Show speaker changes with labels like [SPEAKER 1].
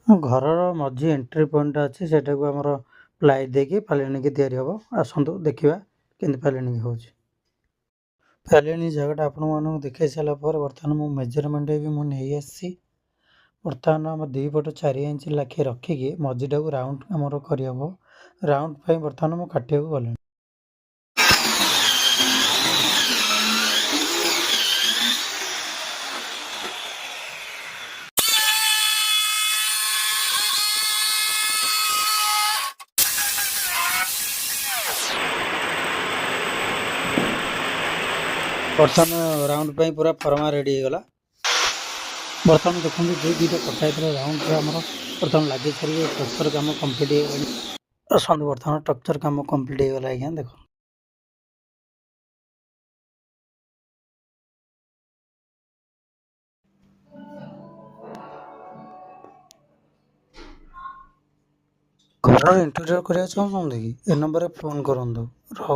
[SPEAKER 1] ଘରର ମଝି entry point ଅଛି ସେଟାକୁ ଆମର ପ୍ଲାଏ ଦେଇକି ପାଲିଣିକି ତିଆରି ହେବ। ଆସନ୍ତୁ ଦେଖିବା କେମିତି ପାଲିଣିକି ହେଉଛି। ପାଲିଣି ଜାଗାଟା ଆପଣମାନଙ୍କୁ ଦେଖାଇ ସାରିଲା ପରେ ବର୍ତ୍ତମାନ ମୁଁ ମେଜରମେଣ୍ଟ ବି ମୁଁ ନେଇ ଆସିଛି। ବର୍ତ୍ତମାନ ଆମ 2 ପଟ 4 ଇଞ୍ଚ ଲେଖେ ରଖିକି ମଝିଟାକୁ ରାଉଣ୍ଡ ଆମର କରିହେବ। ରାଉଣ୍ଡ ପାଇଁ ବର୍ତ୍ତମାନ ମୁଁ କାଟିବାକୁ ଗଲିଣି। ବର୍ତ୍ତମାନ ରାଉଣ୍ଡ ପାଇଁ ପୁରା ଫର୍ମା ରେଡ଼ି ହେଇଗଲା। ବର୍ତ୍ତମାନ ଦେଖନ୍ତୁ ଯେଉଁ ଦୁଇଟା କଟା ହେଇଥିଲା ରାଉଣ୍ଡରେ ଆମର ବର୍ତ୍ତମାନ ଲାଗି ସାରିକି ଷ୍ଟ୍ରକ୍ଚର କାମ କମ୍ପ୍ଲିଟ୍ ହେଇଗଲାଣି। ଆସନ୍ତୁ ବର୍ତ୍ତମାନ ଷ୍ଟ୍ରକ୍ଚର କାମ କମ୍ପ୍ଲିଟ୍ ହେଇଗଲା ଆଜ୍ଞା ଦେଖନ୍ତୁ। ଘରର ଇଣ୍ଟେରିୟର କରିବାକୁ ଚାହୁଁଛନ୍ତି କି? ଏ ନମ୍ବରରେ ଫୋନ୍ କରନ୍ତୁ। ରହୁ।